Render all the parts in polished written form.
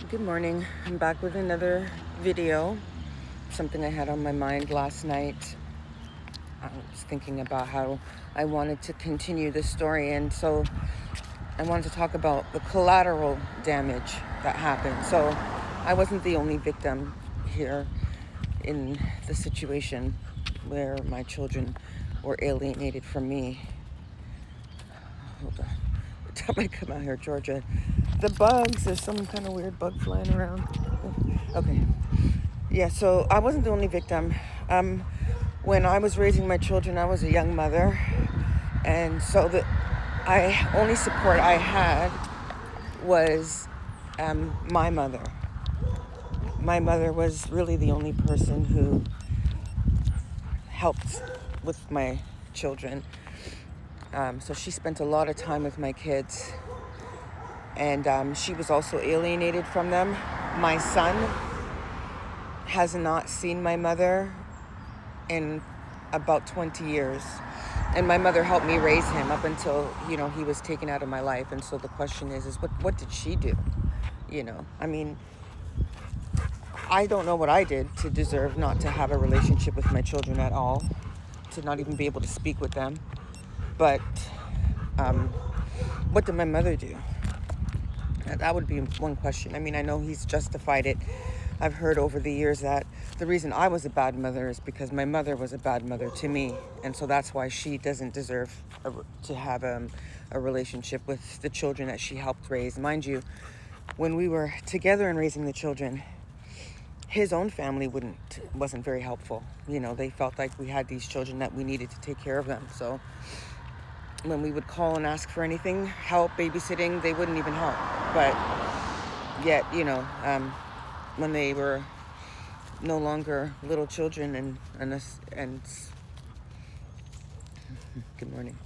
Good morning. I'm back with another video. Something I had on my mind last night. I was thinking about how I wanted to continue this story, and so I wanted to talk about the collateral damage that happened. So I wasn't the only victim here in the situation where my children were alienated from me. Hold on. Every time I come out here, Georgia, the bugs, there's some kind of weird bug flying around. Okay. Yeah, so I wasn't the only victim. When I was raising my children, I was a young mother, and so the only support I had was my mother. My mother was really the only person who helped with my children. So she spent a lot of time with my kids, and she was also alienated from them. My son has not seen my mother in about 20 years. And my mother helped me raise him up until, he was taken out of my life. And so the question is what did she do? I mean, I don't know what I did to deserve not to have a relationship with my children at all, to not even be able to speak with them. But what did my mother do? That would be one question. I mean, I know he's justified it. I've heard over the years that the reason I was a bad mother is because my mother was a bad mother to me. And so that's why she doesn't deserve to have a relationship with the children that she helped raise. Mind you, when we were together in raising the children, his own family wasn't very helpful. They felt like we had these children that we needed to take care of them. So when we would call and ask for anything, help, babysitting, they wouldn't even help. But yet, when they were no longer little children and good morning.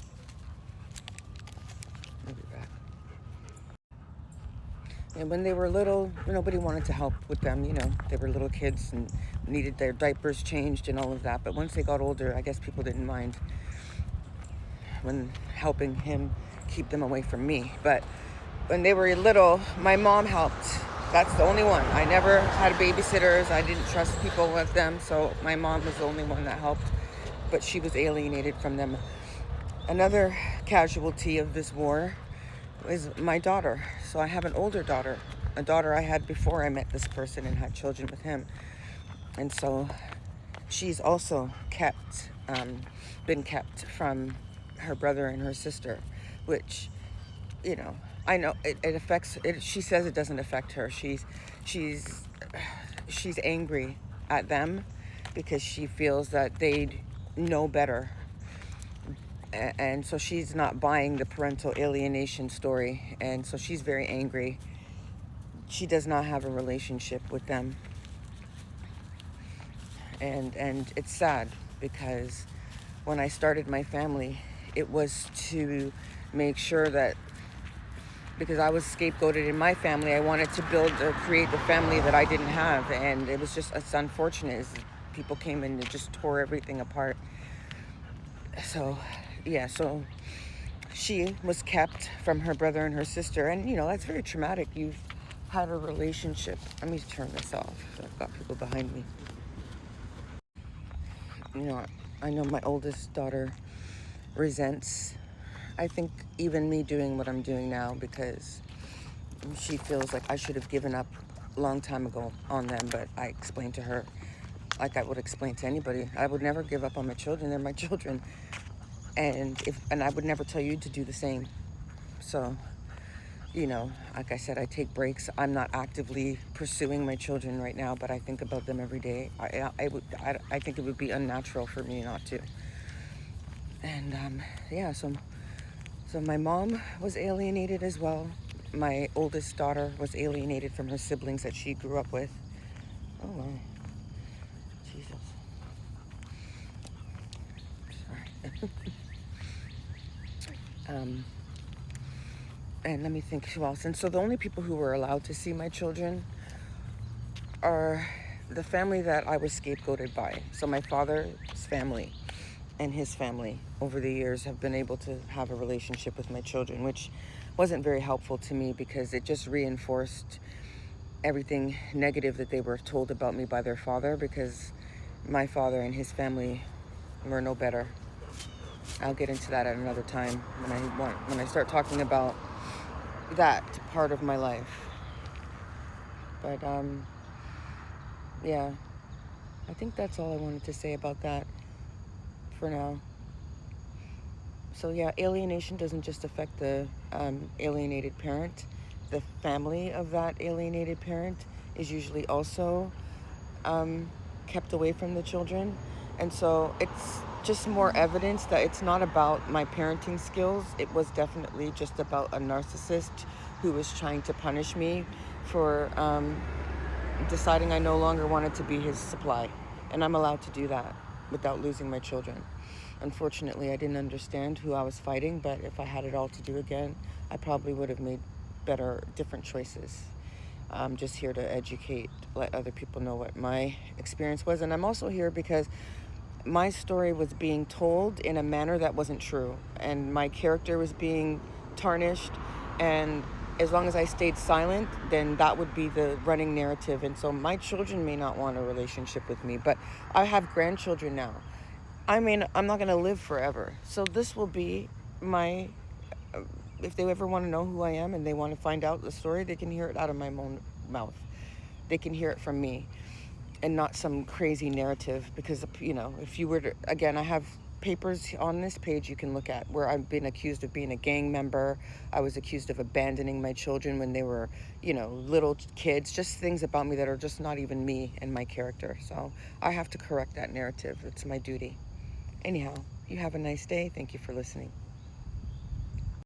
I'll be back. And when they were little, nobody wanted to help with them. They were little kids and needed their diapers changed and all of that. But once they got older, I guess people didn't mind when helping him keep them away from me. But when they were little, my mom helped. That's the only one. I never had babysitters. I didn't trust people with them. So my mom was the only one that helped. But she was alienated from them. Another casualty of this war is my daughter. So I have an older daughter, a daughter I had before I met this person and had children with him. And so she's also been kept from her brother and her sister, which, I know it affects it. She says it doesn't affect her. She's angry at them because she feels that they know better. And so she's not buying the parental alienation story. And so she's very angry. She does not have a relationship with them. And it's sad because when I started my family, it was to make sure that, because I was scapegoated in my family, I wanted to build or create the family that I didn't have. And it's unfortunate. People came in and just tore everything apart. So, yeah, so she was kept from her brother and her sister. And, that's very traumatic. You've had a relationship. Let me turn this off. I've got people behind me. I know my oldest daughter resents, I think, even me doing what I'm doing now, because she feels like I should have given up a long time ago on them. But I explained to her, like I would explain to anybody, I would never give up on my children. They're my children. And I would never tell you to do the same. So, like I said, I take breaks. I'm not actively pursuing my children right now, but I think about them every day. I think it would be unnatural for me not to. And so my mom was alienated as well. My oldest daughter was alienated from her siblings that she grew up with. Oh my, Jesus. Sorry. And let me think who else. And so the only people who were allowed to see my children are the family that I was scapegoated by. So my father's family and his family over the years have been able to have a relationship with my children, which wasn't very helpful to me because it just reinforced everything negative that they were told about me by their father, because my father and his family were no better. I'll get into that at another time when I start talking about that part of my life. But yeah, I think that's all I wanted to say about that for now. So yeah, alienation doesn't just affect the alienated parent. The family of that alienated parent is usually also kept away from the children. And so it's just more evidence that it's not about my parenting skills. It was definitely just about a narcissist who was trying to punish me for deciding I no longer wanted to be his supply. And I'm allowed to do that without losing my children. Unfortunately, I didn't understand who I was fighting, but if I had it all to do again, I probably would have made different choices. I'm just here to educate, let other people know what my experience was. And I'm also here because my story was being told in a manner that wasn't true. And my character was being tarnished. And as long as I stayed silent, then that would be the running narrative. And so my children may not want a relationship with me, but I have grandchildren now. I mean, I'm not going to live forever. So this will be my, if they ever want to know who I am and they want to find out the story, they can hear it out of my own mouth. They can hear it from me and not some crazy narrative. Because, if you were to, again, I have papers on this page you can look at where I've been accused of being a gang member. I was accused of abandoning my children when they were, little kids. Just things about me that are just not even me and my character. So I have to correct that narrative. It's my duty. Anyhow, you have a nice day. Thank you for listening.